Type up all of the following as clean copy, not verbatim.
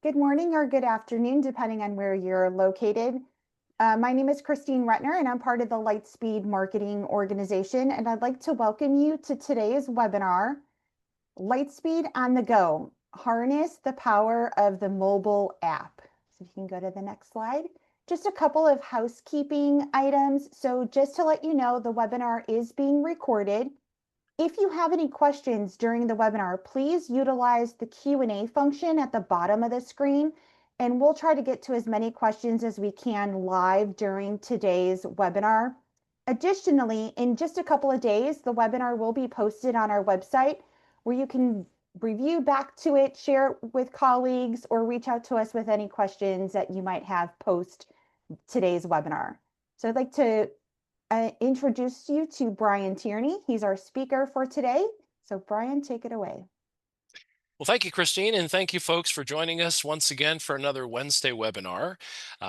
Good morning or good afternoon, depending on where you're located. My name is Christine Retner, and I'm part of the Lightspeed Marketing Organization, and I'd like to welcome you to today's webinar, Lightspeed on the Go, Harness the Power of the Mobile App. So if you can go to the next slide. Just a couple of housekeeping items. So just to let you know, the webinar is being recorded. If you have any questions during the webinar, please utilize the Q&A function at the bottom of the screen, and we'll try to get to as many questions as we can live during today's webinar. Additionally, in just a couple of days, the webinar will be posted on our website where you can review back to it, share it with colleagues, or reach out to us with any questions that you might have post today's webinar. So I'd like to introduce you to Brian Tierney. He's our speaker for today. So Brian, take it away. Well, thank you, Christine, and thank you folks for joining us once again for another Wednesday webinar.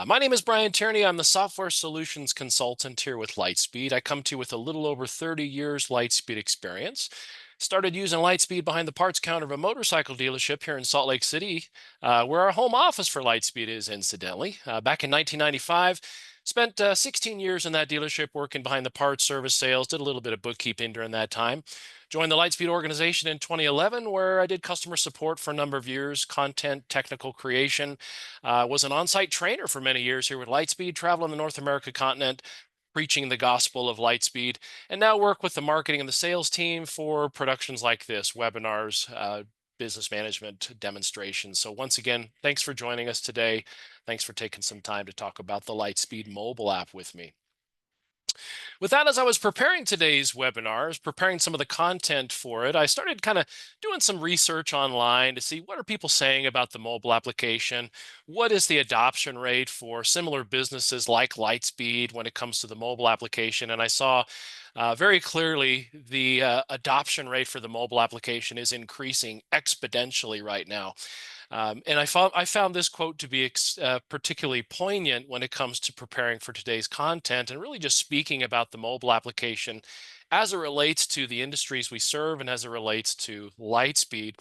My name is Brian Tierney. I'm the software solutions consultant here with Lightspeed. I come to you with a little over 30 years Lightspeed experience. Started using Lightspeed behind the parts counter of a motorcycle dealership here in Salt Lake City, where our home office for Lightspeed is, incidentally. Back in 1995, spent 16 years in that dealership working behind the parts, service, sales, did a little bit of bookkeeping during that time. Joined the Lightspeed organization in 2011, where I did customer support for a number of years, content, technical creation. Was an on-site trainer for many years here with Lightspeed, traveling the North America continent, preaching the gospel of Lightspeed, and now work with the marketing and the sales team for productions like this, webinars, business management demonstrations. So once again, thanks for joining us today. Thanks for taking some time to talk about the Lightspeed mobile app with me. With that, as I was preparing today's webinar, I was preparing some of the content for it, I started kind of doing some research online to see what are people saying about the mobile application. What is the adoption rate for similar businesses like Lightspeed when it comes to the mobile application? And I saw very clearly the adoption rate for the mobile application is increasing exponentially right now. And I found this quote to be particularly poignant when it comes to preparing for today's content and really just speaking about the mobile application as it relates to the industries we serve and as it relates to Lightspeed.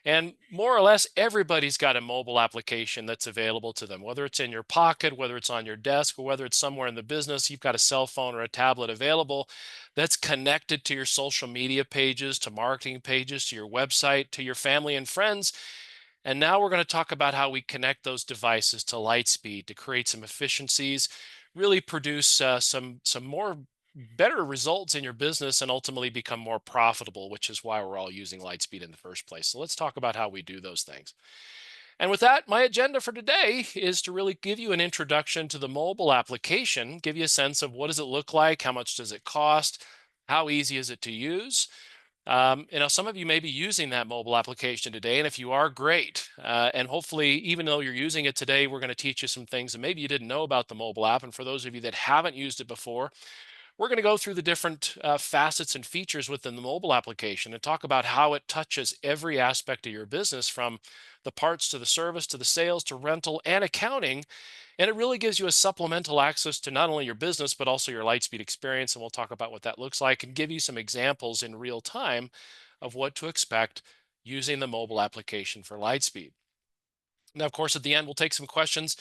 And more or less, everybody's got a mobile application that's available to them, whether it's in your pocket, whether it's on your desk, or whether it's somewhere in the business. You've got a cell phone or a tablet available that's connected to your social media pages, to marketing pages, to your website, to your family and friends. And now we're going to talk about how we connect those devices to Lightspeed to create some efficiencies, really produce some more better results in your business and ultimately become more profitable, which is why we're all using Lightspeed in the first place. So let's talk about how we do those things. And with that, my agenda for today is to really give you an introduction to the mobile application, give you a sense of what does it look like, how much does it cost, how easy is it to use. Some of you may be using that mobile application today, and if you are, great. And hopefully, even though you're using it today, we're going to teach you some things that maybe you didn't know about the mobile app. And for those of you that haven't used it before, we're going to go through the different facets and features within the mobile application and talk about how it touches every aspect of your business, from the parts to the service to the sales to rental and accounting. And it really gives you a supplemental access to not only your business, but also your Lightspeed experience. And we'll talk about what that looks like and give you some examples in real time of what to expect using the mobile application for Lightspeed. Now, of course, at the end, we'll take some questions.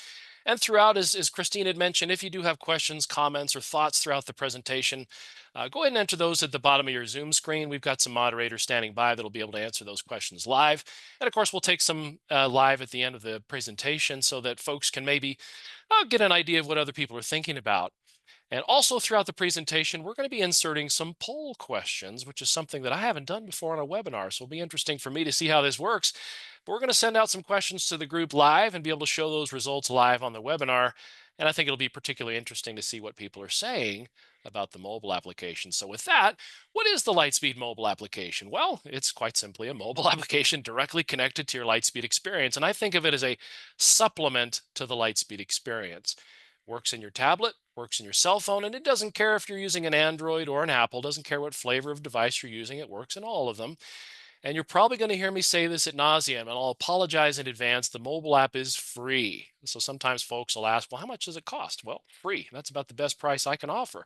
And throughout, as Christine had mentioned, if you do have questions, comments, or thoughts throughout the presentation, go ahead and enter those at the bottom of your Zoom screen. We've got some moderators standing by that'll be able to answer those questions live. And of course, we'll take some live at the end of the presentation so that folks can maybe get an idea of what other people are thinking about. And also throughout the presentation, we're going to be inserting some poll questions, which is something that I haven't done before on a webinar. So it'll be interesting for me to see how this works. But we're going to send out some questions to the group live and be able to show those results live on the webinar. And I think it'll be particularly interesting to see what people are saying about the mobile application. So with that, what is the Lightspeed mobile application? Well, it's quite simply a mobile application directly connected to your Lightspeed experience. And I think of it as a supplement to the Lightspeed experience. Works in your tablet, works in your cell phone, and it doesn't care if you're using an Android or an Apple, doesn't care what flavor of device you're using, it works in all of them. And you're probably going to hear me say this ad nauseum, and I'll apologize in advance. The mobile app is free. So sometimes folks will ask, well, how much does it cost? Well, free. That's about the best price I can offer.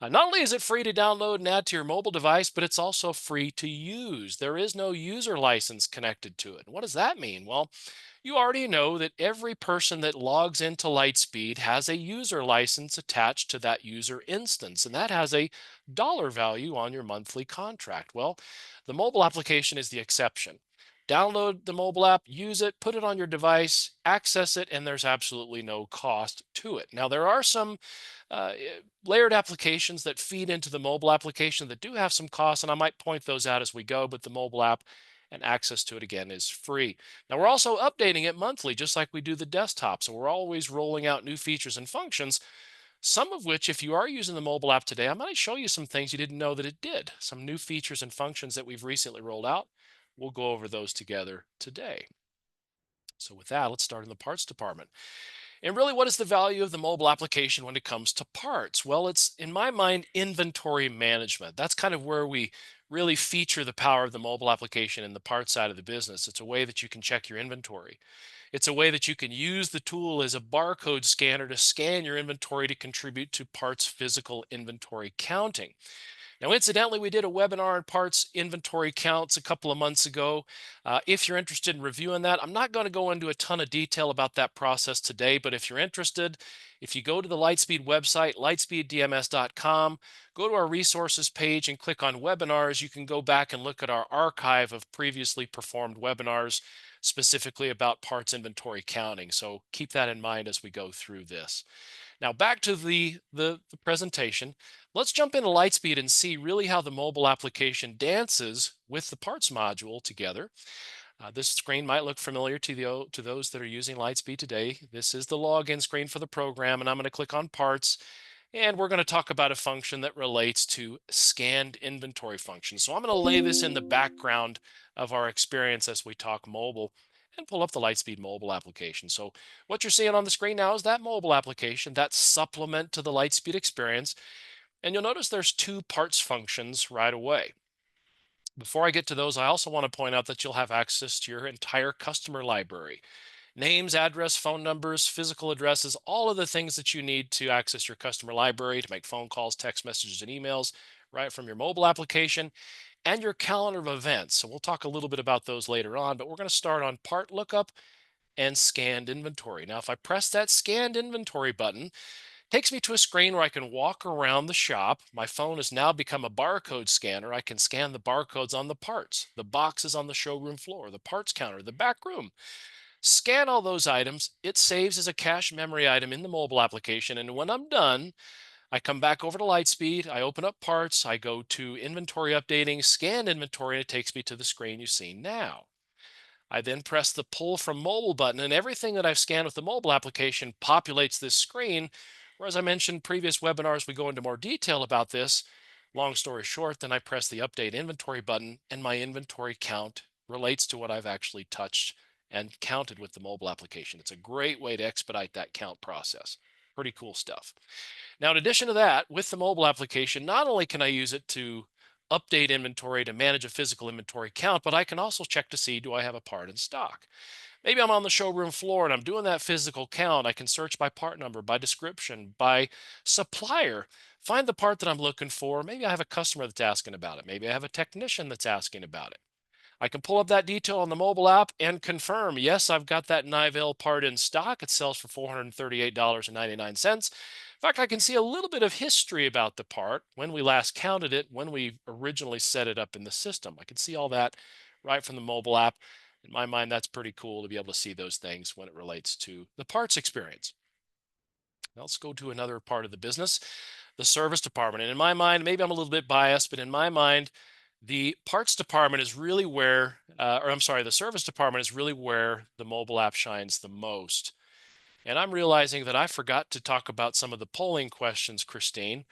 Not only is it free to download and add to your mobile device, but it's also free to use. There is no user license connected to it. What does that mean? Well, you already know that every person that logs into Lightspeed has a user license attached to that user instance, and that has a dollar value on your monthly contract. Well, the mobile application is the exception. Download the mobile app, use it, put it on your device, access it, and there's absolutely no cost to it. Now, there are some layered applications that feed into the mobile application that do have some costs, and I might point those out as we go, but the mobile app and access to it again is free. Now, we're also updating it monthly, just like we do the desktop. So we're always rolling out new features and functions, some of which, if you are using the mobile app today, I might show you some things you didn't know that it did. Some new features and functions that we've recently rolled out. We'll go over those together today. So with that, let's start in the parts department. And really, what is the value of the mobile application when it comes to parts? Well, it's, in my mind, inventory management. That's kind of where we really feature the power of the mobile application in the parts side of the business. It's a way that you can check your inventory. It's a way that you can use the tool as a barcode scanner to scan your inventory to contribute to parts physical inventory counting. Now, incidentally, we did a webinar on parts inventory counts a couple of months ago. If you're interested in reviewing that, I'm not going to go into a ton of detail about that process today, but if you're interested, if you go to the Lightspeed website, lightspeeddms.com, go to our resources page and click on webinars, you can go back and look at our archive of previously performed webinars specifically about parts inventory counting. So keep that in mind as we go through this. Now back to the presentation. Let's jump into Lightspeed and see really how the mobile application dances with the parts module together. This screen might look familiar to those that are using Lightspeed today. This is the login screen for the program, and I'm going to click on parts, and we're going to talk about a function that relates to scanned inventory function. So I'm going to lay this in the background of our experience as we talk mobile and pull up the Lightspeed mobile application. So what you're seeing on the screen now is that mobile application, that supplement to the Lightspeed experience. And you'll notice there's two parts functions right away. Before I get to those, I also want to point out that you'll have access to your entire customer library. Names, address, phone numbers, physical addresses, all of the things that you need to access your customer library to make phone calls, text messages, and emails right from your mobile application, and your calendar of events. So we'll talk a little bit about those later on, but we're going to start on part lookup and scanned inventory. Now, if I press that scanned inventory button, takes me to a screen where I can walk around the shop. My phone has now become a barcode scanner. I can scan the barcodes on the parts, the boxes on the showroom floor, the parts counter, the back room. Scan all those items. It saves as a cache memory item in the mobile application. And when I'm done, I come back over to Lightspeed. I open up parts. I go to inventory updating, scan inventory, and it takes me to the screen you see now. I then press the pull from mobile button, and everything that I've scanned with the mobile application populates this screen. Where, as I mentioned previous webinars, we go into more detail about this. Long story short, then I press the update inventory button, and my inventory count relates to what I've actually touched and counted with the mobile application. It's a great way to expedite that count process. Pretty cool stuff. Now, in addition to that, with the mobile application, not only can I use it to update inventory to manage a physical inventory count, but I can also check to see, do I have a part in stock? Maybe I'm on the showroom floor and I'm doing that physical count. I can search by part number, by description, by supplier, find the part that I'm looking for. Maybe I have a customer that's asking about it. Maybe I have a technician that's asking about it. I can pull up that detail on the mobile app and confirm, yes, I've got that Nivell part in stock. It sells for $438.99. In fact, I can see a little bit of history about the part, when we last counted it, when we originally set it up in the system. I can see all that right from the mobile app. In my mind, that's pretty cool to be able to see those things when it relates to the parts experience. Now let's go to another part of the business, the service department. And in my mind, maybe I'm a little bit biased, but in my mind, the parts department is really where, or I'm sorry, the service department is really where the mobile app shines the most. And I'm realizing that I forgot to talk about some of the polling questions, Christine.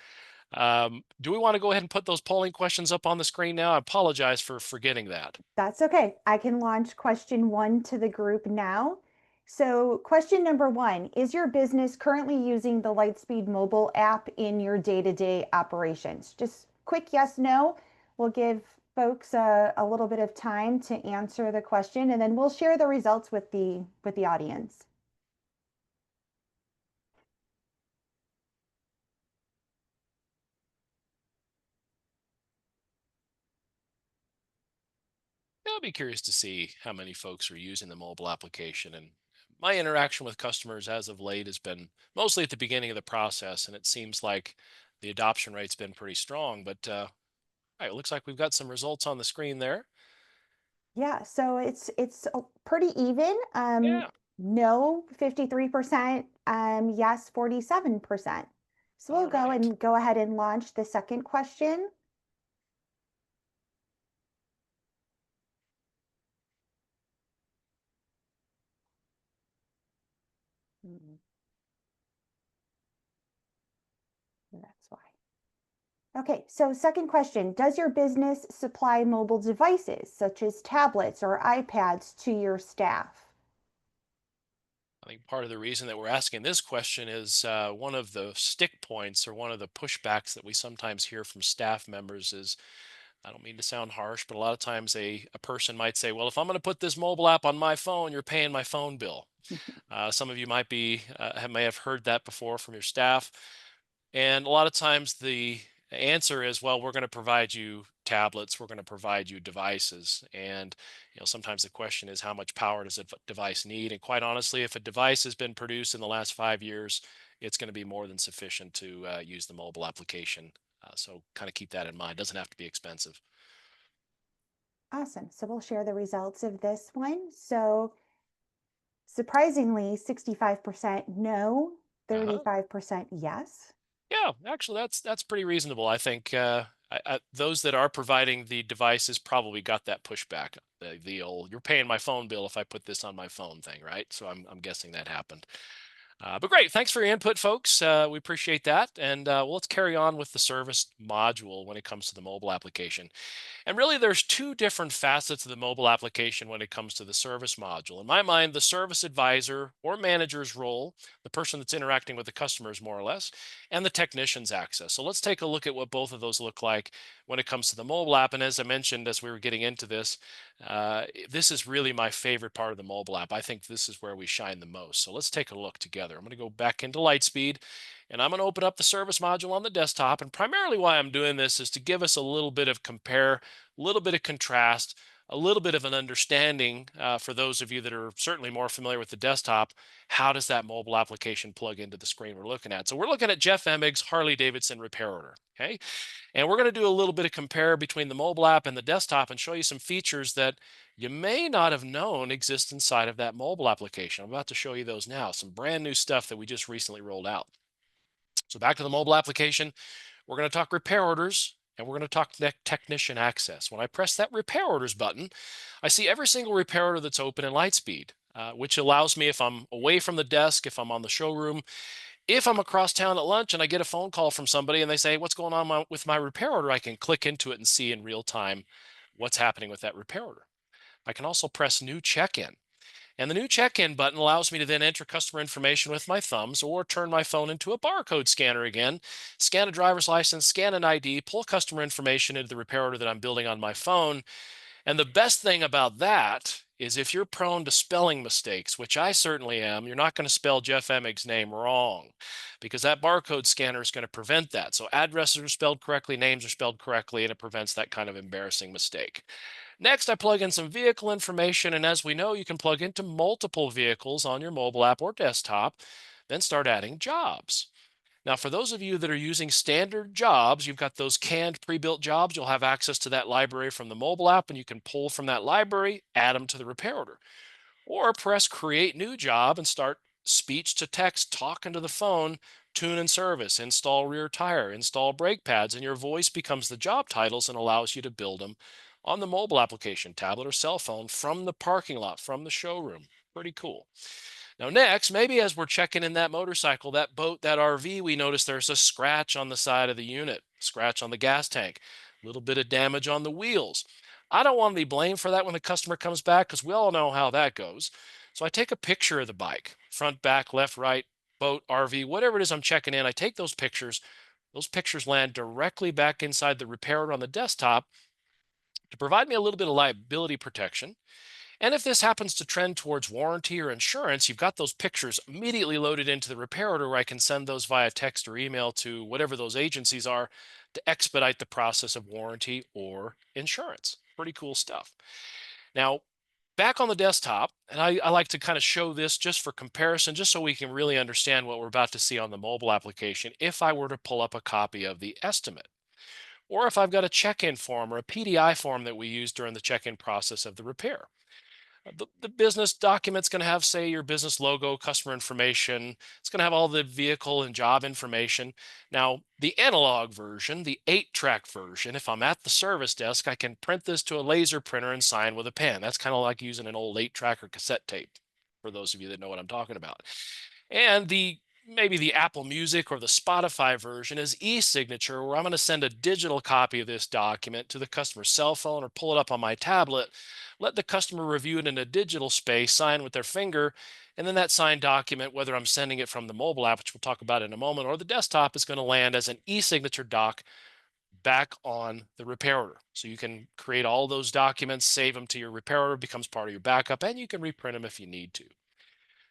Do we want to go ahead and put those polling questions up on the screen now? I apologize for forgetting that. That's okay. I can launch question one to the group now. So question number one, is your business currently using the Lightspeed mobile app in your day-to-day operations? Just quick yes, no. We'll give folks a little bit of time to answer the question, and then we'll share the results with the audience. be curious to see how many folks are using the mobile application. And my interaction with customers as of late has been mostly at the beginning of the process, and it seems like the adoption rate's been pretty strong. But all right, it looks like we've got some results on the screen there. Yeah, so it's pretty even. Yeah. No, 53%, yes, 47%. So we'll All right. go ahead and launch the second question. Mm, That's why. Okay, so second question, does your business supply mobile devices such as tablets or iPads to your staff? I think part of the reason that we're asking this question is one of the stick points or one of the pushbacks that we sometimes hear from staff members is, I don't mean to sound harsh, but a lot of times a person might say, well, if I'm going to put this mobile app on my phone, you're paying my phone bill. Some of you may have heard that before from your staff. And a lot of times the answer is, well, we're going to provide you tablets, we're going to provide you devices. And sometimes the question is, how much power does a device need? And quite honestly, if a device has been produced in the last 5 years, it's going to be more than sufficient to use the mobile application. So kind of keep that in mind. It doesn't have to be expensive. Awesome. So we'll share the results of this one. So surprisingly, 65% no, Uh-huh. 35% yes. Yeah, actually, that's pretty reasonable. I think those that are providing the devices probably got that pushback. The old "you're paying my phone bill if I put this on my phone" thing, right? So I'm guessing that happened. But great, thanks for your input, folks. We appreciate that, and well, let's carry on with the service module when it comes to the mobile application. And really, there's two different facets of the mobile application when it comes to the service module. In my mind, the service advisor or manager's role, the person that's interacting with the customers more or less, and the technician's access. So let's take a look at what both of those look like when it comes to the mobile app. And as I mentioned, as we were getting into this, this is really my favorite part of the mobile app. I think this is where we shine the most. So let's take a look together. I'm going to go back into Lightspeed. And I'm going to open up the service module on the desktop. And primarily why I'm doing this is to give us a little bit of compare, a little bit of contrast, a little bit of an understanding for those of you that are certainly more familiar with the desktop. How does that mobile application plug into the screen we're looking at? So we're looking at Jeff Emmig's Harley Davidson repair order. Okay. And we're going to do a little bit of compare between the mobile app and the desktop and show you some features that you may not have known exist inside of that mobile application. I'm about to show you those now. Some brand new stuff that we just recently rolled out. So back to the mobile application, we're going to talk repair orders and we're going to talk technician access. When I press that repair orders button, I see every single repair order that's open in Lightspeed, which allows me, if I'm away from the desk, if I'm on the showroom, if I'm across town at lunch and I get a phone call from somebody and they say, what's going on with my repair order? I can click into it and see in real time what's happening with that repair order. I can also press new check-in. And the new check-in button allows me to then enter customer information with my thumbs or turn my phone into a barcode scanner again, scan a driver's license, scan an ID, pull customer information into the repair order that I'm building on my phone. And the best thing about that is if you're prone to spelling mistakes, which I certainly am, you're not going to spell Jeff Emmig's name wrong because that barcode scanner is going to prevent that. So addresses are spelled correctly, names are spelled correctly, and it prevents that kind of embarrassing mistake. Next, I plug in some vehicle information, and as we know, you can plug into multiple vehicles on your mobile app or desktop, then start adding jobs. Now, for those of you that are using standard jobs, you've got those canned pre-built jobs, you'll have access to that library from the mobile app, and you can pull from that library, add them to the repair order. Or press create new job and start speech to text, talking to the phone, tune and service, install rear tire, install brake pads, and your voice becomes the job titles and allows you to build them on the mobile application, tablet or cell phone from the parking lot, from the showroom. Pretty cool. Now, next, maybe as we're checking in that motorcycle, that boat, that RV, we notice there's a scratch on the side of the unit, scratch on the gas tank, a little bit of damage on the wheels. I don't want to be blamed for that when the customer comes back because we all know how that goes. So I take a picture of the bike, front, back, left, right, boat, RV, whatever it is I'm checking in. I take those pictures. Those pictures land directly back inside the repair order on the desktop to provide me a little bit of liability protection. And if this happens to trend towards warranty or insurance, you've got those pictures immediately loaded into the repair order where I can send those via text or email to whatever those agencies are to expedite the process of warranty or insurance. Pretty cool stuff. Now, back on the desktop, and I like to kind of show this just for comparison, just so we can really understand what we're about to see on the mobile application. If I were to pull up a copy of the estimate, or if I've got a check-in form or a PDI form that we use during the check-in process of the repair. The business document's going to have, say, your business logo, customer information. It's going to have all the vehicle and job information. Now, the analog version, the 8-track version, if I'm at the service desk, I can print this to a laser printer and sign with a pen. That's kind of like using an old 8-track or cassette tape, for those of you that know what I'm talking about. And the maybe the Apple Music or the Spotify version is e-signature, where I'm going to send a digital copy of this document to the customer's cell phone or pull it up on my tablet, let the customer review it in a digital space, sign with their finger, and then that signed document, whether I'm sending it from the mobile app, which we'll talk about in a moment, or the desktop, is going to land as an e-signature doc back on the repair order. So you can create all those documents, save them to your repair order, becomes part of your backup, and you can reprint them if you need to.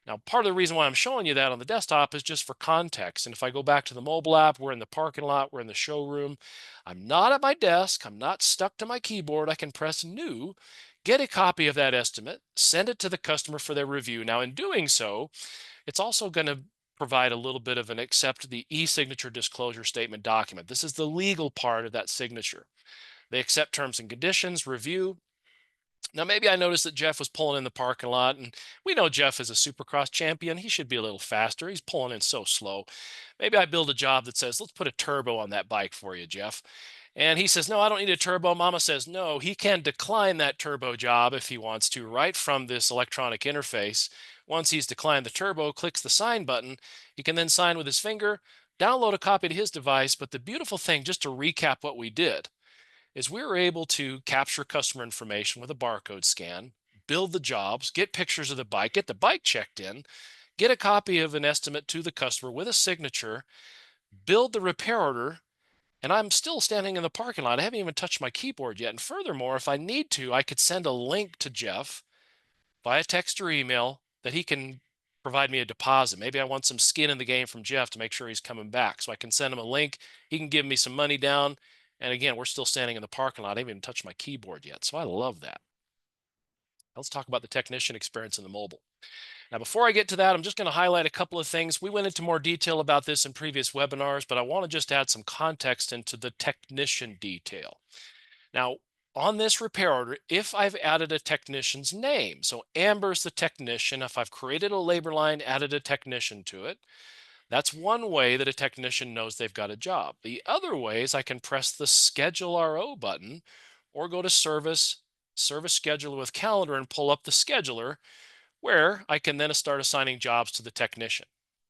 Now, part of the reason why I'm showing you that on the desktop is just for context. And if I go back to the mobile app, we're in the parking lot, we're in the showroom. I'm not at my desk, I'm not stuck to my keyboard. I can press new, get a copy of that estimate, send it to the customer for their review. Now, in doing so, it's also going to provide a little bit of an accept the e-signature disclosure statement document. This is the legal part of that signature. They accept terms and conditions, review. Now, maybe I noticed that Jeff was pulling in the parking lot, and we know Jeff is a supercross champion. He should be a little faster. He's pulling in so slow. Maybe I build a job that says, let's put a turbo on that bike for you, Jeff. And he says, no, I don't need a turbo. Mama says, no, he can decline that turbo job if he wants to, right from this electronic interface. Once he's declined the turbo, clicks the sign button. He can then sign with his finger, download a copy to his device. But the beautiful thing, just to recap what we did, is we were able to capture customer information with a barcode scan, build the jobs, get pictures of the bike, get the bike checked in, get a copy of an estimate to the customer with a signature, build the repair order, and I'm still standing in the parking lot. I haven't even touched my keyboard yet. And furthermore, if I need to, I could send a link to Jeff via text or email that he can provide me a deposit. Maybe I want some skin in the game from Jeff to make sure he's coming back. So I can send him a link. He can give me some money down. And again, we're still standing in the parking lot. I haven't even touched my keyboard yet. So I love that. Let's talk about the technician experience in the mobile. Now, before I get to that, I'm just going to highlight a couple of things. We went into more detail about this in previous webinars, but I want to just add some context into the technician detail. Now, on this repair order, if I've added a technician's name, so Amber's the technician, if I've created a labor line, added a technician to it, that's one way that a technician knows they've got a job. The other way is I can press the Schedule RO button or go to Service, Service Scheduler with Calendar and pull up the scheduler, where I can then start assigning jobs to the technician.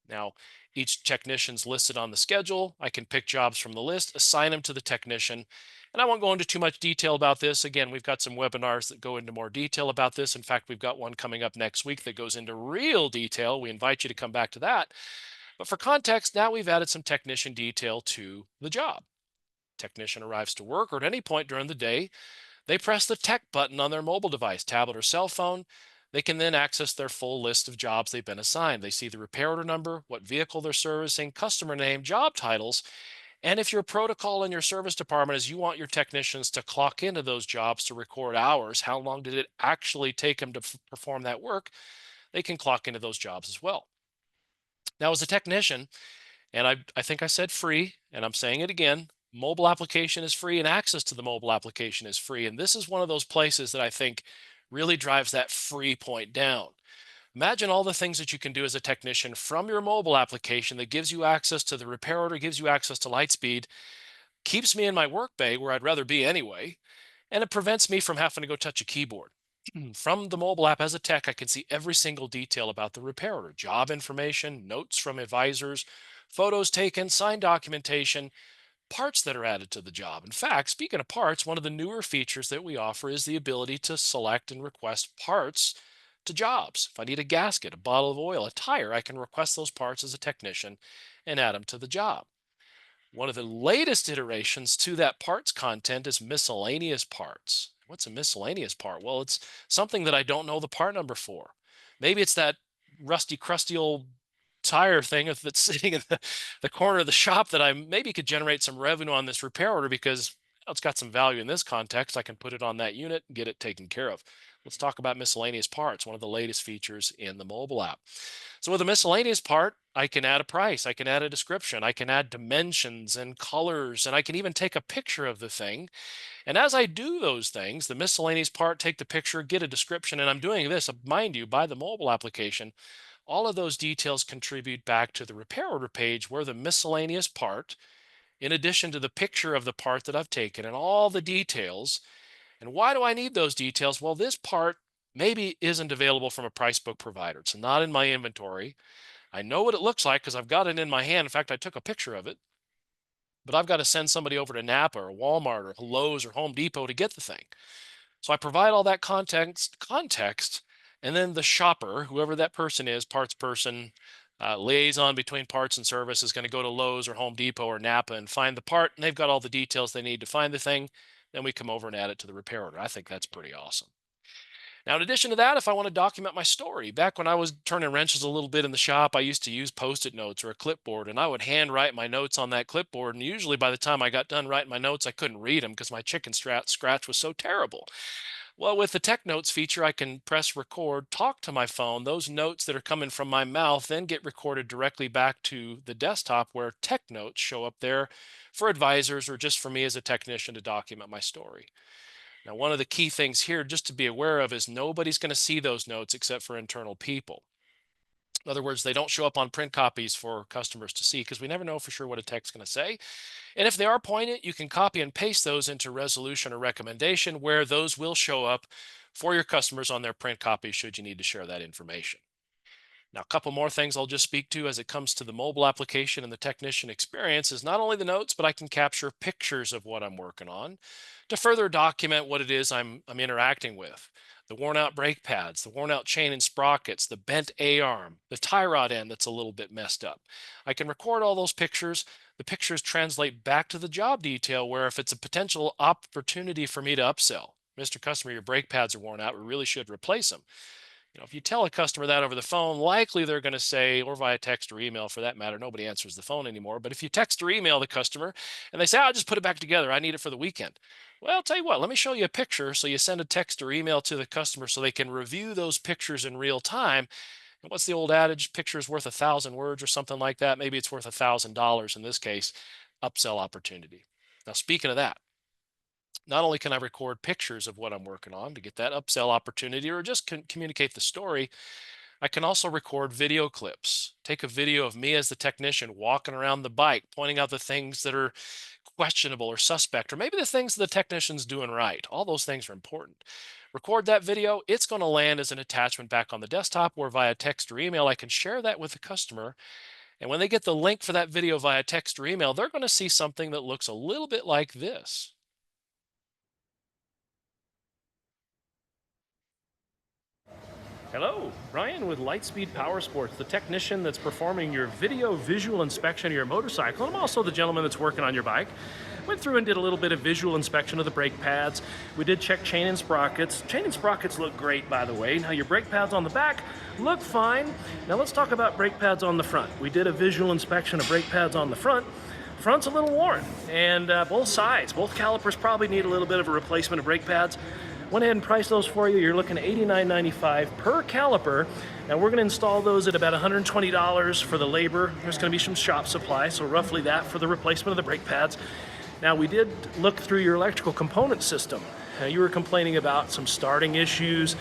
Now, each technician's listed on the schedule. I can pick jobs from the list, assign them to the technician. And I won't go into too much detail about this. Again, we've got some webinars that go into more detail about this. In fact, we've got one coming up next week that goes into real detail. We invite you to come back to that. But for context, now we've added some technician detail to the job. Technician arrives to work or at any point during the day, they press the tech button on their mobile device, tablet, or cell phone. They can then access their full list of jobs they've been assigned. They see the repair order number, what vehicle they're servicing, customer name, job titles. And if your protocol in your service department is you want your technicians to clock into those jobs to record hours, how long did it actually take them to perform that work, they can clock into those jobs as well. Now, as a technician, and I think I said free, and I'm saying it again, mobile application is free and access to the mobile application is free. And this is one of those places that I think really drives that free point down. Imagine all the things that you can do as a technician from your mobile application that gives you access to the repair order, gives you access to Lightspeed, keeps me in my work bay where I'd rather be anyway, and it prevents me from having to go touch a keyboard. From the mobile app as a tech, I can see every single detail about the repair order, job information, notes from advisors, photos taken, signed documentation, parts that are added to the job. In fact, speaking of parts, one of the newer features that we offer is the ability to select and request parts to jobs. If I need a gasket, a bottle of oil, a tire, I can request those parts as a technician and add them to the job. One of the latest iterations to that parts content is miscellaneous parts. What's a miscellaneous part? Well, it's something that I don't know the part number for. Maybe it's that rusty, crusty old tire thing that's sitting in the corner of the shop that I maybe could generate some revenue on this repair order because it's got some value in this context. I can put it on that unit and get it taken care of. Let's talk about miscellaneous parts, one of the latest features in the mobile app. So with a miscellaneous part, I can add a price, I can add a description, I can add dimensions and colors, and I can even take a picture of the thing. And as I do those things, the miscellaneous part, take the picture, get a description, and I'm doing this, mind you, by the mobile application, all of those details contribute back to the repair order page where the miscellaneous part, in addition to the picture of the part that I've taken and all the details. And why do I need those details? Well, this part maybe isn't available from a price book provider. It's not in my inventory. I know what it looks like because I've got it in my hand. In fact, I took a picture of it, but I've got to send somebody over to Napa or Walmart or Lowe's or Home Depot to get the thing. So I provide all that context, and then the shopper, whoever that person is, parts person, liaison between parts and service, is going to go to Lowe's or Home Depot or Napa and find the part, and they've got all the details they need to find the thing. Then we come over and add it to the repair order. I think that's pretty awesome. Now, in addition to that, if I want to document my story, back when I was turning wrenches a little bit in the shop, I used to use Post-it notes or a clipboard, and I would handwrite my notes on that clipboard. And usually by the time I got done writing my notes, I couldn't read them because my chicken scratch was so terrible. Well, with the Tech Notes feature, I can press record, talk to my phone. Those notes that are coming from my mouth then get recorded directly back to the desktop where Tech Notes show up there for advisors or just for me as a technician to document my story. Now, one of the key things here just to be aware of is nobody's going to see those notes except for internal people. In other words, they don't show up on print copies for customers to see because we never know for sure what a tech's going to say. And if they are poignant, you can copy and paste those into resolution or recommendation where those will show up for your customers on their print copies should you need to share that information. Now, a couple more things I'll just speak to as it comes to the mobile application and the technician experience is not only the notes, but I can capture pictures of what I'm working on to further document what it is I'm interacting with. The worn out brake pads, the worn out chain and sprockets, the bent A-arm, the tie rod end that's a little bit messed up. I can record all those pictures. The pictures translate back to the job detail where if it's a potential opportunity for me to upsell, Mr. Customer, your brake pads are worn out, we really should replace them. If you tell a customer that over the phone, likely they're going to say, or via text or email for that matter, nobody answers the phone anymore. But if you text or email the customer and they say, I'll just put it back together, I need it for the weekend. Well, I'll tell you what, let me show you a picture. So you send a text or email to the customer so they can review those pictures in real time. And what's the old adage? Picture's worth 1,000 words or something like that. Maybe it's worth $1,000 in this case, upsell opportunity. Now, speaking of that, not only can I record pictures of what I'm working on to get that upsell opportunity or just communicate the story, I can also record video clips. Take a video of me as the technician walking around the bike, pointing out the things that are questionable or suspect, or maybe the things the technician's doing right. All those things are important. Record that video. It's going to land as an attachment back on the desktop or via text or email. I can share that with the customer. And when they get the link for that video via text or email, they're going to see something that looks a little bit like this. Hello, Ryan with Lightspeed Power Sports, the technician that's performing your video visual inspection of your motorcycle. I'm also the gentleman that's working on your bike. Went through and did a little bit of visual inspection of the brake pads. We did check chain and sprockets. Chain and sprockets look great, by the way. Now your brake pads on the back look fine. Now let's talk about brake pads on the front. We did a visual inspection of brake pads on the front. Front's a little worn, and both sides, both calipers probably need a little bit of a replacement of brake pads. Went ahead and priced those for you. You're looking at $89.95 per caliper. Now we're going to install those at about $120 for the labor. There's going to be some shop supply, so roughly that for the replacement of the brake pads. Now we did look through your electrical component system. You were complaining about some starting issues.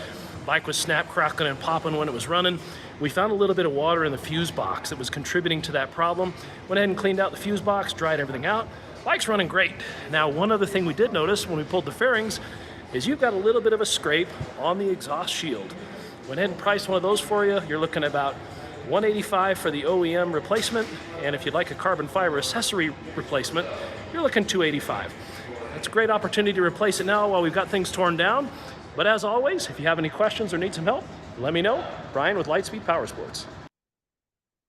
Bike was snap, crackling, and popping when it was running. We found a little bit of water in the fuse box that was contributing to that problem. Went ahead and cleaned out the fuse box, dried everything out. Bike's running great. Now one other thing we did notice when we pulled the fairings is you've got a little bit of a scrape on the exhaust shield. Went ahead and priced one of those for you. You're looking at about $185 for the OEM replacement, and if you'd like a carbon fiber accessory replacement, you're looking $285. It's a great opportunity to replace it now while we've got things torn down. But as always, if you have any questions or need some help, let me know. Brian with Lightspeed Power Sports.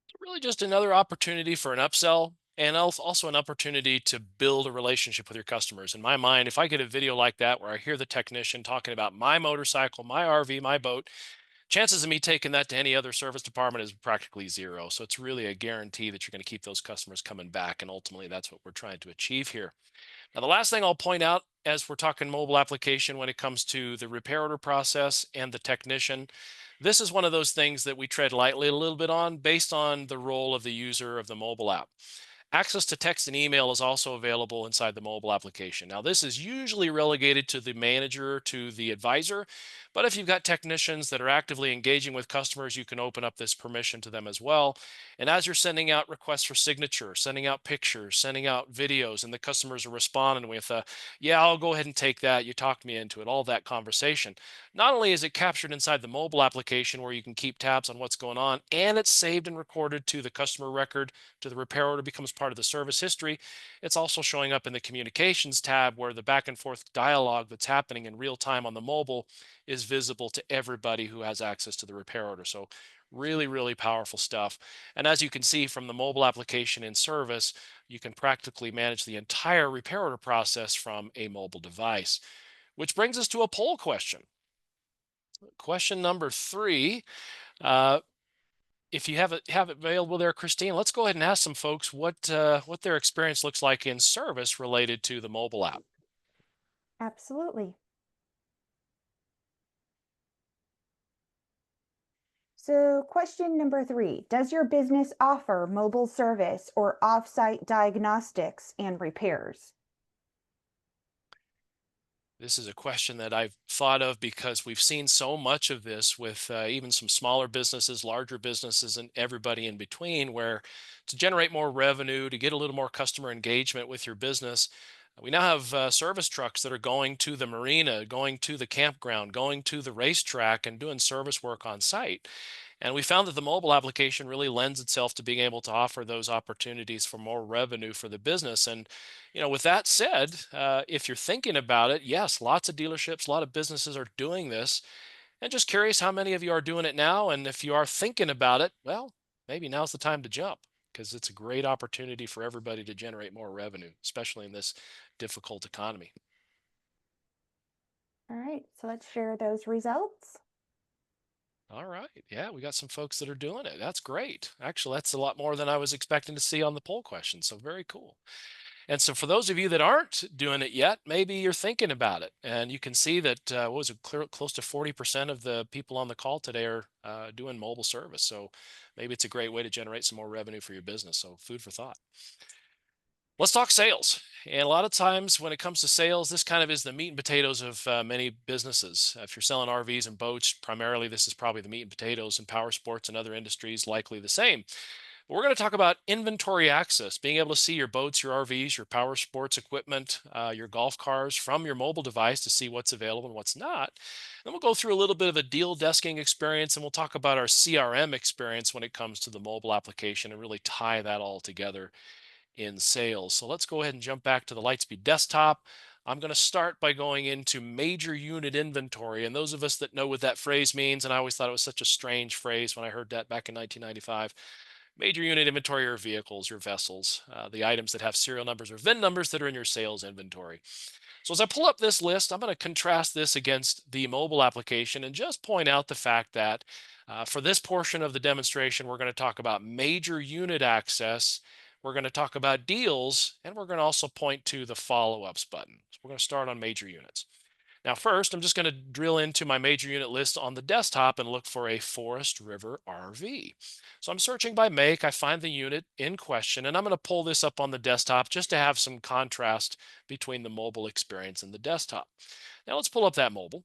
It's really just another opportunity for an upsell and also an opportunity to build a relationship with your customers. In my mind, if I get a video like that where I hear the technician talking about my motorcycle, my RV, my boat, chances of me taking that to any other service department is practically zero. So it's really a guarantee that you're going to keep those customers coming back. And ultimately, that's what we're trying to achieve here. Now, the last thing I'll point out as we're talking mobile application when it comes to the repair order process and the technician, this is one of those things that we tread lightly a little bit on based on the role of the user of the mobile app. Access to text and email is also available inside the mobile application. Now, this is usually relegated to the manager, to the advisor, but if you've got technicians that are actively engaging with customers, you can open up this permission to them as well. And as you're sending out requests for signature, sending out pictures, sending out videos, and the customers are responding with, yeah, I'll go ahead and take that. You talked me into it, all that conversation. Not only is it captured inside the mobile application where you can keep tabs on what's going on, and it's saved and recorded to the customer record, to the repair order, becomes part of the service history. It's also showing up in the communications tab where the back and forth dialogue that's happening in real time on the mobile is visible to everybody who has access to the repair order. So really, really powerful stuff. And as you can see from the mobile application in service, you can practically manage the entire repair order process from a mobile device. Which brings us to a poll question. Question number 3. Uh, if you have it available there, Christine, let's go ahead and ask some folks what their experience looks like in service related to the mobile app. Absolutely. So, question number 3, does your business offer mobile service or offsite diagnostics and repairs? This is a question that I've thought of because we've seen so much of this with even some smaller businesses, larger businesses, and everybody in between, where to generate more revenue, to get a little more customer engagement with your business, we now have service trucks that are going to the marina, going to the campground, going to the racetrack, and doing service work on site. And we found that the mobile application really lends itself to being able to offer those opportunities for more revenue for the business. And, with that said, if you're thinking about it, yes, lots of dealerships, a lot of businesses are doing this. And just curious how many of you are doing it now. And if you are thinking about it, well, maybe now's the time to jump because it's a great opportunity for everybody to generate more revenue, especially in this difficult economy. All right, so let's share those results. All right. Yeah, we got some folks that are doing it. That's great. Actually, that's a lot more than I was expecting to see on the poll question. So, very cool. And so, for those of you that aren't doing it yet, maybe you're thinking about it. And you can see that, what was it, close to 40% of the people on the call today are doing mobile service. So, maybe it's a great way to generate some more revenue for your business. So, food for thought. Let's talk sales. And a lot of times when it comes to sales, this kind of is the meat and potatoes of many businesses. If you're selling RVs and boats, primarily this is probably the meat and potatoes, and power sports and other industries likely the same. But we're going to talk about inventory access, being able to see your boats, your RVs, your power sports equipment, your golf cars from your mobile device to see what's available and what's not. Then we'll go through a little bit of a deal desking experience, and we'll talk about our CRM experience when it comes to the mobile application and really tie that all together in sales. So let's go ahead and jump back to the Lightspeed desktop. I'm going to start by going into major unit inventory. And those of us that know what that phrase means, and I always thought it was such a strange phrase when I heard that back in 1995. Major unit inventory are vehicles, your vessels, the items that have serial numbers or VIN numbers that are in your sales inventory. So as I pull up this list, I'm going to contrast this against the mobile application and just point out the fact that for this portion of the demonstration, we're going to talk about major unit access. We're going to talk about deals, and we're going to also point to the follow-ups button. So we're going to start on major units. Now, first, I'm just going to drill into my major unit list on the desktop and look for a Forest River RV. So I'm searching by make. I find the unit in question, and I'm going to pull this up on the desktop just to have some contrast between the mobile experience and the desktop. Now, let's pull up that mobile.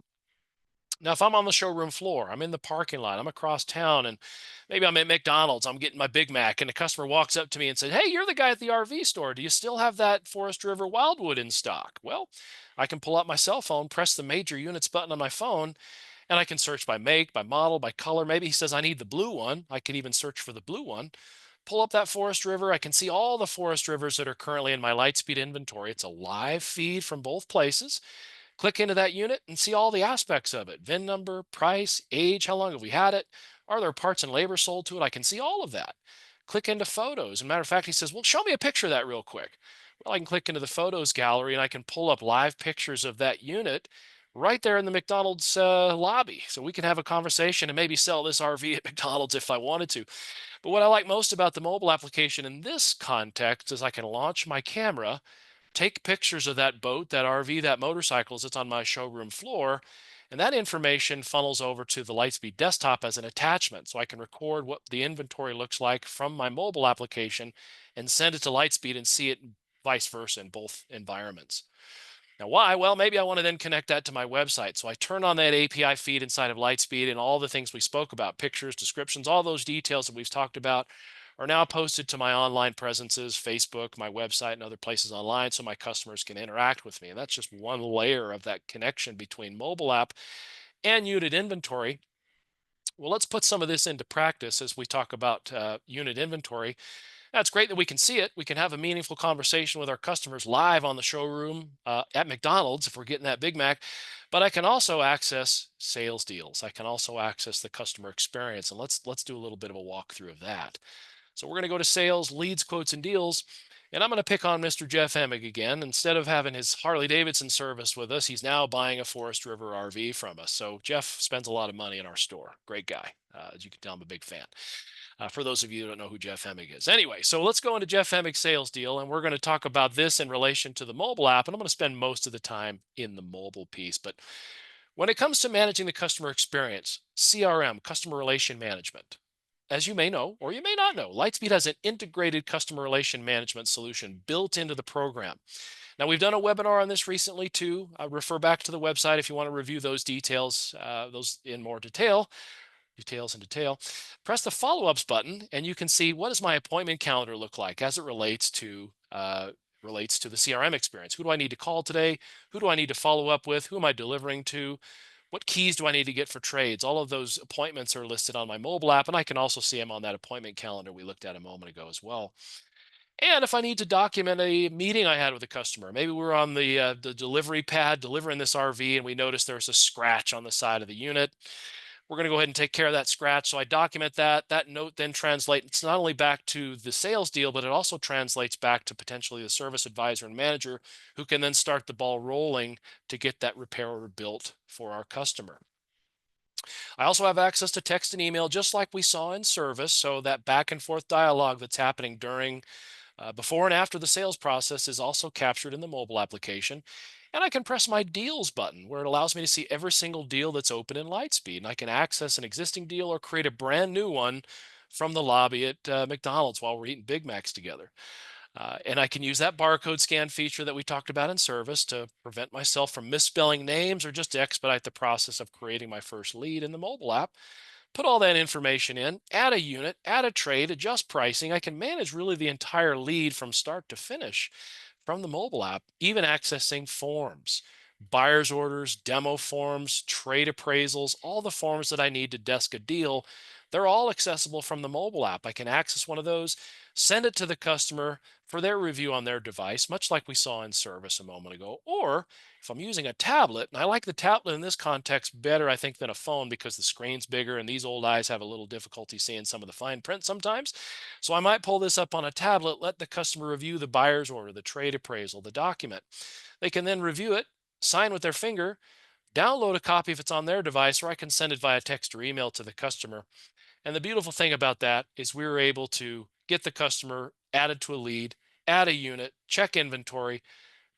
Now, if I'm on the showroom floor, I'm in the parking lot, I'm across town, and maybe I'm at McDonald's, I'm getting my Big Mac, and a customer walks up to me and says, "Hey, you're the guy at the RV store. Do you still have that Forest River Wildwood in stock?" Well, I can pull out my cell phone, press the major units button on my phone, and I can search by make, by model, by color. Maybe he says I need the blue one. I could even search for the blue one. Pull up that Forest River. I can see all the Forest Rivers that are currently in my Lightspeed inventory. It's a live feed from both places. Click into that unit and see all the aspects of it: VIN number, price, age, how long have we had it, are there parts and labor sold to it? I can see all of that. Click into photos. As a matter of fact, he says, "Well, show me a picture of that real quick." Well, I can click into the photos gallery and I can pull up live pictures of that unit right there in the McDonald's lobby. So we can have a conversation and maybe sell this RV at McDonald's if I wanted to. But what I like most about the mobile application in this context is I can launch my camera, take pictures of that boat, that RV, that motorcycle that's on my showroom floor, and that information funnels over to the Lightspeed desktop as an attachment. So I can record what the inventory looks like from my mobile application and send it to Lightspeed and see it vice versa in both environments. Now, why? Well, maybe I want to then connect that to my website. So I turn on that API feed inside of Lightspeed, and all the things we spoke about, pictures, descriptions, all those details that we've talked about, are now posted to my online presences, Facebook, my website, and other places online so my customers can interact with me. And that's just one layer of that connection between mobile app and unit inventory. Well, let's put some of this into practice as we talk about unit inventory. That's great that we can see it. We can have a meaningful conversation with our customers live on the showroom at McDonald's if we're getting that Big Mac. But I can also access sales deals. I can also access the customer experience, and let's do a little bit of a walkthrough of that. So we're going to go to sales, leads, quotes, and deals. And I'm going to pick on Mr. Jeff Emig again. Instead of having his Harley Davidson service with us, he's now buying a Forest River RV from us. So Jeff spends a lot of money in our store. Great guy. As you can tell, I'm a big fan. For those of you who don't know who Jeff Emig is. Anyway, so let's go into Jeff Emig's sales deal, and we're going to talk about this in relation to the mobile app. And I'm going to spend most of the time in the mobile piece. But when it comes to managing the customer experience, CRM, customer relation management, as you may know, or you may not know, Lightspeed has an integrated customer relation management solution built into the program. Now, we've done a webinar on this recently too. Refer back to the website if you want to review those details, those in more detail. Details in detail. Press the follow-ups button, and you can see what does my appointment calendar look like as it relates to the CRM experience. Who do I need to call today? Who do I need to follow up with? Who am I delivering to? What keys do I need to get for trades? All of those appointments are listed on my mobile app, and I can also see them on that appointment calendar we looked at a moment ago as well. And if I need to document a meeting I had with a customer, maybe we're on the delivery pad delivering this RV, and we notice there's a scratch on the side of the unit. We're going to go ahead and take care of that scratch. So I document that. That note then translates not only back to the sales deal, but it also translates back to potentially the service advisor and manager who can then start the ball rolling to get that repair order built for our customer. I also have access to text and email, just like we saw in service. So that back and forth dialogue that's happening during, before and after the sales process is also captured in the mobile application. And I can press my deals button where it allows me to see every single deal that's open in Lightspeed. And I can access an existing deal or create a brand new one from the lobby at McDonald's while we're eating Big Macs together. And I can use that barcode scan feature that we talked about in service to prevent myself from misspelling names or just to expedite the process of creating my first lead in the mobile app. Put all that information in, add a unit, add a trade, adjust pricing. I can manage really the entire lead from start to finish from the mobile app, even accessing forms, buyer's orders, demo forms, trade appraisals, all the forms that I need to desk a deal. They're all accessible from the mobile app. I can access one of those, send it to the customer for their review on their device, much like we saw in service a moment ago. Or if I'm using a tablet, and I like the tablet in this context better, I think, than a phone because the screen's bigger and these old eyes have a little difficulty seeing some of the fine print sometimes. So I might pull this up on a tablet, let the customer review the buyer's order, the trade appraisal, the document. They can then review it, sign with their finger, download a copy if it's on their device, or I can send it via text or email to the customer. And the beautiful thing about that is we were able to get the customer added to a lead, add a unit, check inventory,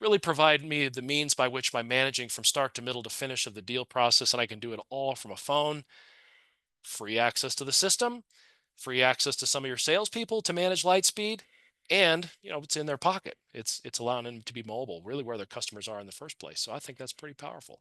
really provide me the means by which by managing from start to middle to finish of the deal process. And I can do it all from a phone, free access to the system, free access to some of your salespeople to manage Lightspeed. And it's in their pocket. It's allowing them to be mobile, really where their customers are in the first place. So I think that's pretty powerful.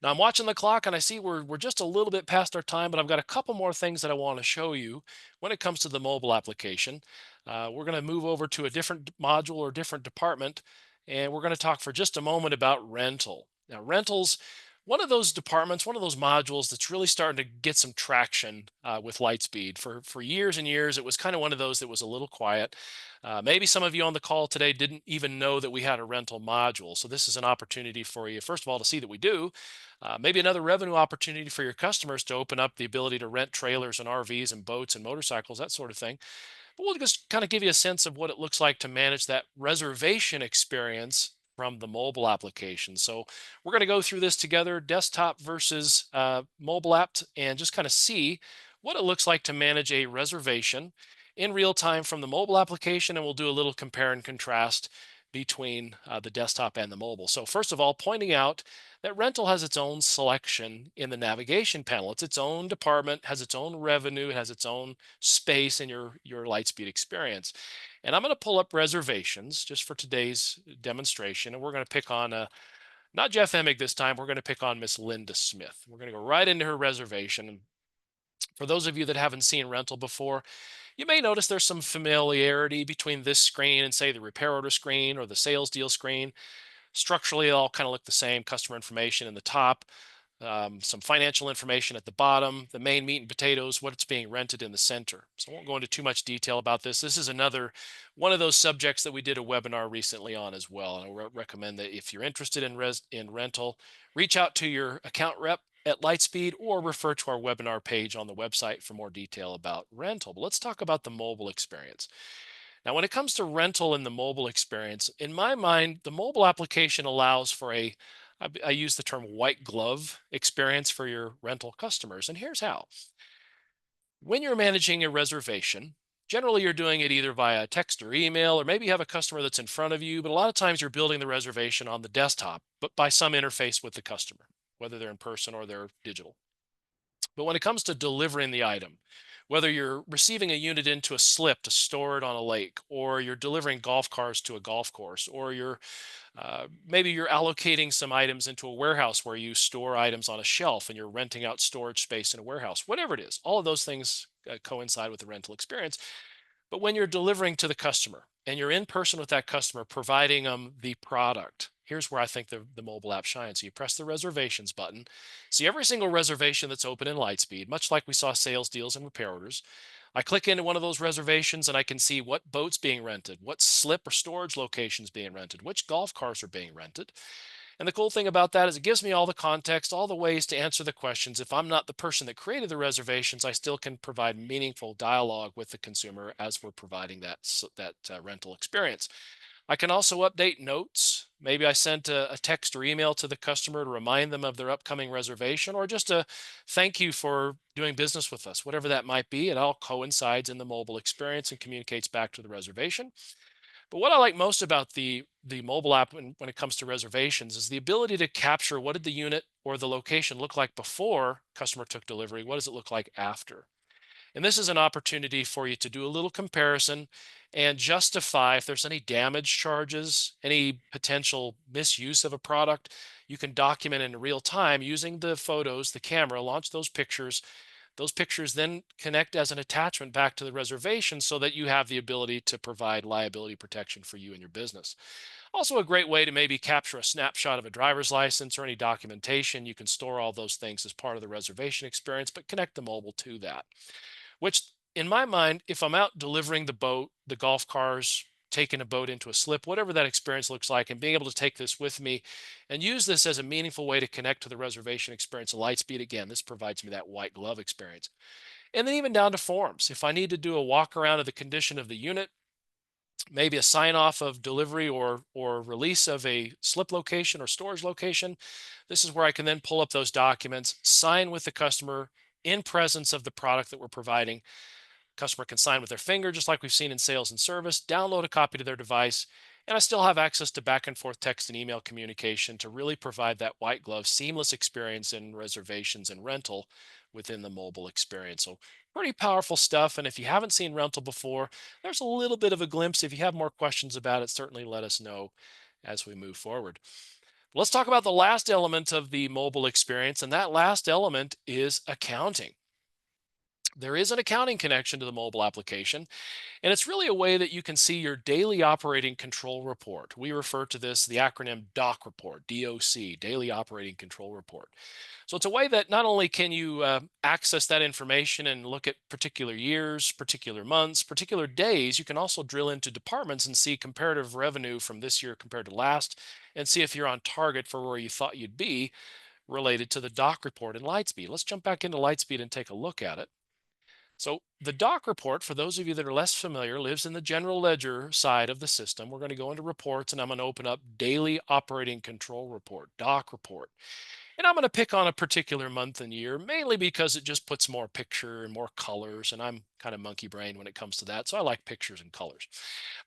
Now I'm watching the clock and I see we're just a little bit past our time, but I've got a couple more things that I want to show you when it comes to the mobile application. We're going to move over to a different module or different department, and we're going to talk for just a moment about rental. Now, rentals, one of those departments, one of those modules that's really starting to get some traction with Lightspeed. For years and years, it was kind of one of those that was a little quiet. Maybe some of you on the call today didn't even know that we had a rental module. So this is an opportunity for you, first of all, to see that we do. Maybe another revenue opportunity for your customers to open up the ability to rent trailers and RVs and boats and motorcycles, that sort of thing. But we'll just kind of give you a sense of what it looks like to manage that reservation experience from the mobile application. So we're going to go through this together, desktop versus mobile app, and just kind of see what it looks like to manage a reservation in real time from the mobile application. And we'll do a little compare and contrast between the desktop and the mobile. So first of all, pointing out that rental has its own selection in the navigation panel. It's its own department, has its own revenue, it has its own space in your Lightspeed experience. And I'm going to pull up reservations just for today's demonstration, and we're going to pick on not Jeff Emig this time. We're going to pick on Miss Linda Smith. We're going to go right into her reservation. And for those of you that haven't seen rental before, you may notice there's some familiarity between this screen and, say, the repair order screen or the sales deal screen. Structurally, they all kind of look the same. Customer information in the top, some financial information at the bottom, the main meat and potatoes, what's being rented in the center. So I won't go into too much detail about this. This is another one of those subjects that we did a webinar recently on as well. And I recommend that if you're interested in rental, reach out to your account rep at Lightspeed or refer to our webinar page on the website for more detail about rental. But let's talk about the mobile experience. Now, when it comes to rental and the mobile experience, in my mind, the mobile application allows for I use the term white glove experience for your rental customers. And here's how. When you're managing a reservation, generally you're doing it either via text or email, or maybe you have a customer that's in front of you, but a lot of times you're building the reservation on the desktop, but by some interface with the customer, whether they're in person or they're digital. But when it comes to delivering the item, whether you're receiving a unit into a slip to store it on a lake, or you're delivering golf cars to a golf course, or maybe you're allocating some items into a warehouse where you store items on a shelf and you're renting out storage space in a warehouse, whatever it is, all of those things coincide with the rental experience. But when you're delivering to the customer and you're in person with that customer, providing them the product, here's where I think the mobile app shines. So you press the reservations button, see every single reservation that's open in Lightspeed, much like we saw sales deals and repair orders. I click into one of those reservations and I can see what boats being rented, what slip or storage locations being rented, which golf cars are being rented. And the cool thing about that is it gives me all the context, all the ways to answer the questions. If I'm not the person that created the reservations, I still can provide meaningful dialogue with the consumer as we're providing that rental experience. I can also update notes. Maybe I sent a text or email to the customer to remind them of their upcoming reservation, or just a thank you for doing business with us, whatever that might be. It all coincides in the mobile experience and communicates back to the reservation. But what I like most about the mobile app when it comes to reservations is the ability to capture what did the unit or the location look like before customer took delivery? What does it look like after? And this is an opportunity for you to do a little comparison and justify if there's any damage charges, any potential misuse of a product. You can document in real time using the photos, the camera, launch those pictures. Those pictures then connect as an attachment back to the reservation so that you have the ability to provide liability protection for you and your business. Also, a great way to maybe capture a snapshot of a driver's license or any documentation. You can store all those things as part of the reservation experience, but connect the mobile to that. Which, in my mind, if I'm out delivering the boat, the golf cars, taking a boat into a slip, whatever that experience looks like, and being able to take this with me and use this as a meaningful way to connect to the reservation experience of Lightspeed, again, this provides me that white glove experience. And then even down to forms. If I need to do a walk around of the condition of the unit, maybe a sign off of delivery or release of a slip location or storage location, this is where I can then pull up those documents, sign with the customer in presence of the product that we're providing. Customer can sign with their finger, just like we've seen in sales and service, download a copy to their device, and I still have access to back and forth text and email communication to really provide that white glove seamless experience in reservations and rental within the mobile experience. So pretty powerful stuff. And if you haven't seen rental before, there's a little bit of a glimpse. If you have more questions about it, certainly let us know as we move forward. Let's talk about the last element of the mobile experience, and that last element is accounting. There is an accounting connection to the mobile application, and it's really a way that you can see your daily operating control report. We refer to this, the acronym DOC report, DOC, Daily Operating Control Report. So it's a way that not only can you access that information and look at particular years, particular months, particular days, you can also drill into departments and see comparative revenue from this year compared to last, and see if you're on target for where you thought you'd be related to the DOC report in Lightspeed. Let's jump back into Lightspeed and take a look at it. So the DOC report, for those of you that are less familiar, lives in the general ledger side of the system. We're going to go into reports and I'm going to open up Daily Operating Control Report, DOC report. And I'm going to pick on a particular month and year, mainly because it just puts more picture and more colors. And I'm kind of monkey brain when it comes to that. So I like pictures and colors.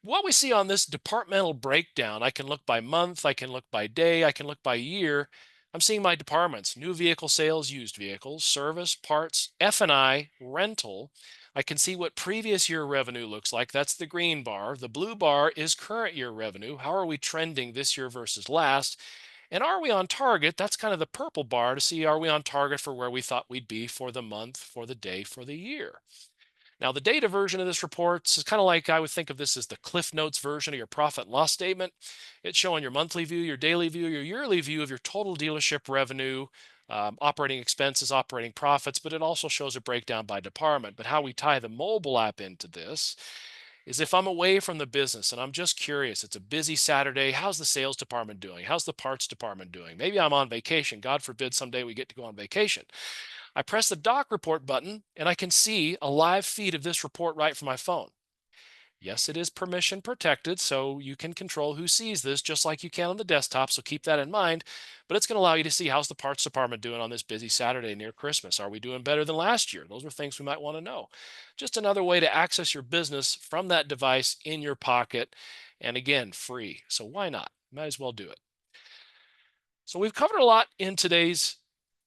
What we see on this departmental breakdown, I can look by month, I can look by day, I can look by year. I'm seeing my departments: new vehicle sales, used vehicles, service, parts, F&I, rental. I can see what previous year revenue looks like. That's the green bar. The blue bar is current year revenue. How are we trending this year versus last? And are we on target? That's kind of the purple bar to see, are we on target for where we thought we'd be for the month, for the day, for the year? Now, the data version of this report is kind of like, I would think of this as the Cliff Notes version of your profit and loss statement. It's showing your monthly view, your daily view, your yearly view of your total dealership revenue, operating expenses, operating profits, but it also shows a breakdown by department. But how we tie the mobile app into this is, if I'm away from the business and I'm just curious, it's a busy Saturday, how's the sales department doing? How's the parts department doing? Maybe I'm on vacation. God forbid someday we get to go on vacation. I press the doc report button and I can see a live feed of this report right from my phone. Yes, it is permission protected, so you can control who sees this just like you can on the desktop, so keep that in mind. But it's going to allow you to see, how's the parts department doing on this busy Saturday near Christmas? Are we doing better than last year? Those are things we might want to know. Just another way to access your business from that device in your pocket. And again, free. So why not? Might as well do it. So we've covered a lot in today's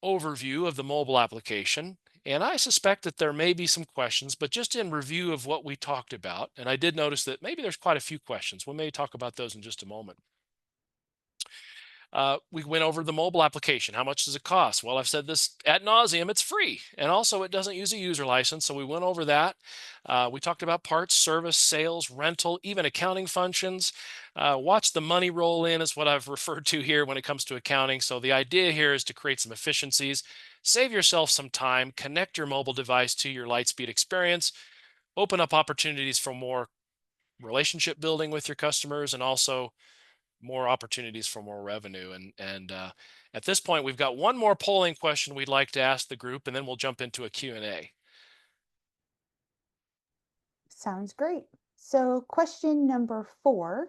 overview of the mobile application, and I suspect that there may be some questions, but just in review of what we talked about, and I did notice that maybe there's quite a few questions. We may talk about those in just a moment. We went over the mobile application. How much does it cost? Well, I've said this ad nauseum. It's free. And also, it doesn't use a user license. So we went over that. We talked about parts, service, sales, rental, even accounting functions. Watch the money roll in is what I've referred to here when it comes to accounting. So the idea here is to create some efficiencies, save yourself some time, connect your mobile device to your Lightspeed experience, open up opportunities for more relationship building with your customers, and also more opportunities for more revenue. And at this point, we've got one more polling question we'd like to ask the group, and then we'll jump into a Q&A. Sounds great. So question number 4,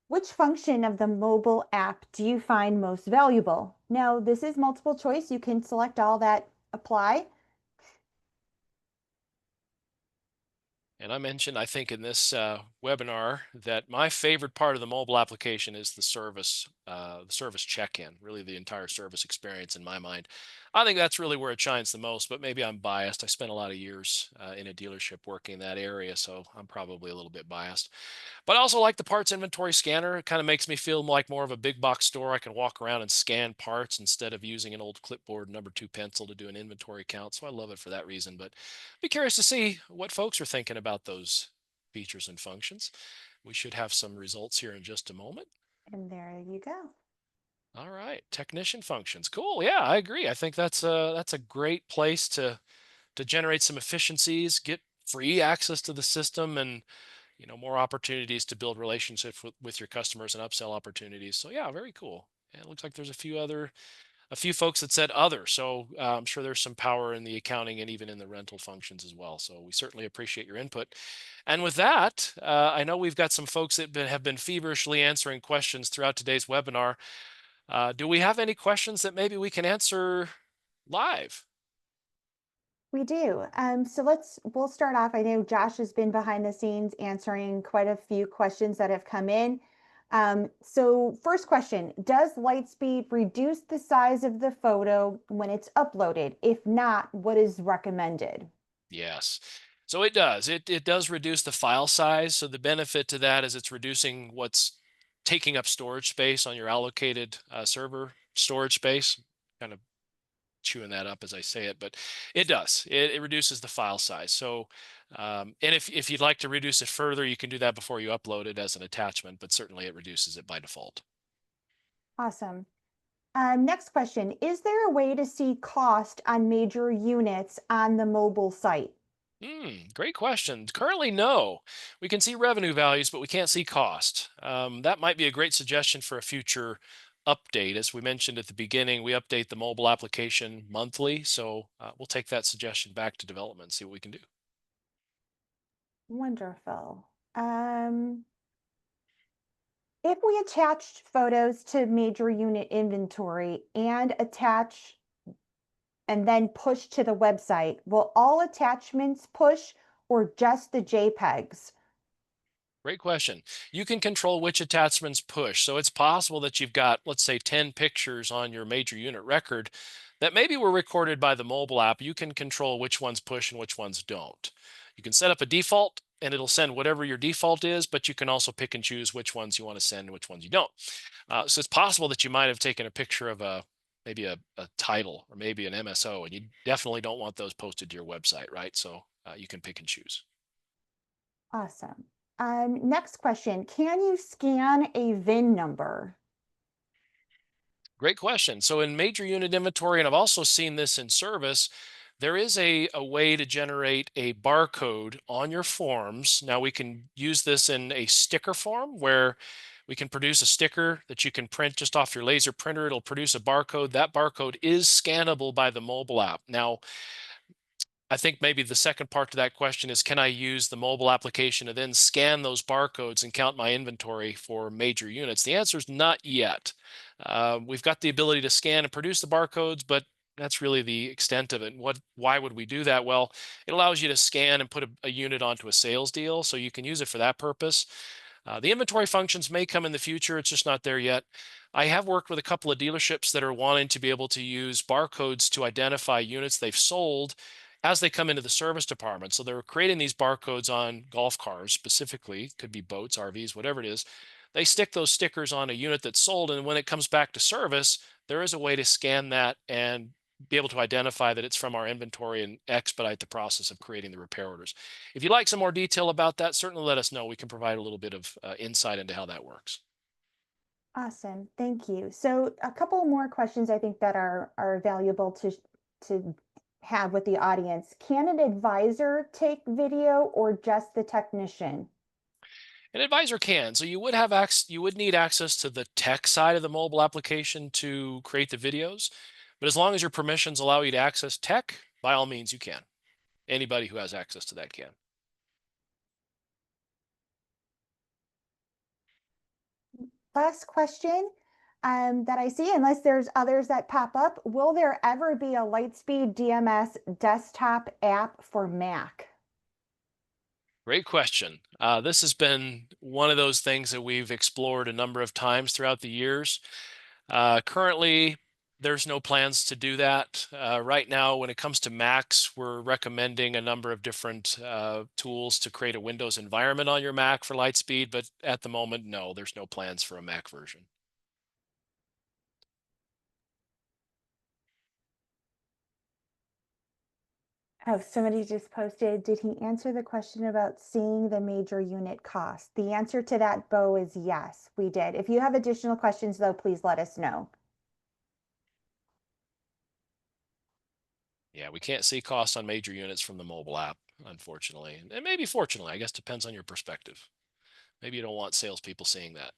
which function of the mobile app do you find most valuable? Now, this is multiple choice. You can select all that apply. And I mentioned, I think, in this webinar that my favorite part of the mobile application is the service check-in, really the entire service experience in my mind. I think that's really where it shines the most, but maybe I'm biased. I spent a lot of years in a dealership working in that area, so I'm probably a little bit biased. But I also like the parts inventory scanner. It kind of makes me feel like more of a big box store. I can walk around and scan parts instead of using an old clipboard #2 pencil to do an inventory count. So I love it for that reason. But be curious to see what folks are thinking about those features and functions. We should have some results here in just a moment. And there you go. All right, technician functions. Cool. Yeah, I agree. I think that's a great place to generate some efficiencies, get free access to the system, and more opportunities to build relationships with your customers and upsell opportunities. So yeah, very cool. And it looks like there's a few folks that said other. So I'm sure there's some power in the accounting and even in the rental functions as well. So we certainly appreciate your input. And with that, I know we've got some folks that have been feverishly answering questions throughout today's webinar. Do we have any questions that maybe we can answer live? We do. So we'll start off. I know Josh has been behind the scenes answering quite a few questions that have come in. So first question, does Lightspeed reduce the size of the photo when it's uploaded? If not, what is recommended? Yes. So it does. It does reduce the file size. So the benefit to that is it's reducing what's taking up storage space on your allocated server storage space. Kind of chewing that up as I say it, but it does. It reduces the file size. So, and if you'd like to reduce it further, you can do that before you upload it as an attachment, but certainly it reduces it by default. Awesome. Next question, is there a way to see cost on major units on the mobile site? Great question. Currently, no. We can see revenue values, but we can't see cost. That might be a great suggestion for a future update. As we mentioned at the beginning, we update the mobile application monthly. So we'll take that suggestion back to development and see what we can do. Wonderful. Um, If we attached photos to major unit inventory and attach and then push to the website, will all attachments push or just the JPEGs? Great question. You can control which attachments push. So it's possible that you've got, let's say, 10 pictures on your major unit record that maybe were recorded by the mobile app. You can control which ones push and which ones don't. You can set up a default and it'll send whatever your default is, but you can also pick and choose which ones you want to send and which ones you don't. So it's possible that you might have taken a picture of maybe a title or maybe an MSO, and you definitely don't want those posted to your website, right? So you can pick and choose. Awesome. Next question. Can you scan a VIN number? Great question. So in major unit inventory, and I've also seen this in service, there is a way to generate a barcode on your forms. Now we can use this in a sticker form where we can produce a sticker that you can print just off your laser printer. It'll produce a barcode. That barcode is scannable by the mobile app. Now, I think maybe the second part to that question is, can I use the mobile application to then scan those barcodes and count my inventory for major units? The answer is not yet. We've got the ability to scan and produce the barcodes, but that's really the extent of it. Why would we do that? Well, it allows you to scan and put a unit onto a sales deal, so you can use it for that purpose. The inventory functions may come in the future. It's just not there yet. I have worked with a couple of dealerships that are wanting to be able to use barcodes to identify units they've sold as they come into the service department. So they're creating these barcodes on golf cars specifically, could be boats, RVs, whatever it is. They stick those stickers on a unit that's sold, and when it comes back to service, there is a way to scan that and be able to identify that it's from our inventory and expedite the process of creating the repair orders. If you'd like some more detail about that, certainly let us know. We can provide a little bit of insight into how that works. Awesome. Thank you. So a couple more questions I think that are valuable to have with the audience. Can an advisor take video or just the technician? An advisor can. So you would have access, you would need access to the tech side of the mobile application to create the videos. But as long as your permissions allow you to access tech, by all means you can. Anybody who has access to that can. Last question that I see, unless there's others that pop up, will there ever be a Lightspeed DMS desktop app for Mac? Great question. This has been one of those things that we've explored a number of times throughout the years. Currently, there's no plans to do that. Right now, when it comes to Macs, we're recommending a number of different tools to create a Windows environment on your Mac for Lightspeed, but at the moment, no, there's no plans for a Mac version. Oh, somebody just posted, did he answer the question about seeing the major unit cost? The answer to that, Bo, is yes, we did. If you have additional questions, though, please let us know. Yeah, we can't see costs on major units from the mobile app, unfortunately. And maybe fortunately, I guess depends on your perspective. Maybe you don't want salespeople seeing that.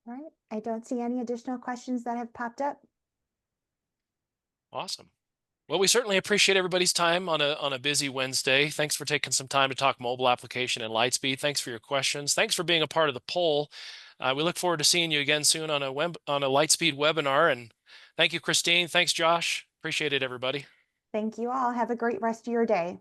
All right, I don't see any additional questions that have popped up. Awesome. Well, we certainly appreciate everybody's time on a busy Wednesday. Thanks for taking some time to talk mobile application and Lightspeed. Thanks for your questions. Thanks for being a part of the poll. We look forward to seeing you again soon on a Lightspeed webinar. And thank you, Christine. Thanks, Josh. Appreciate it, everybody. Thank you all. Have a great rest of your day.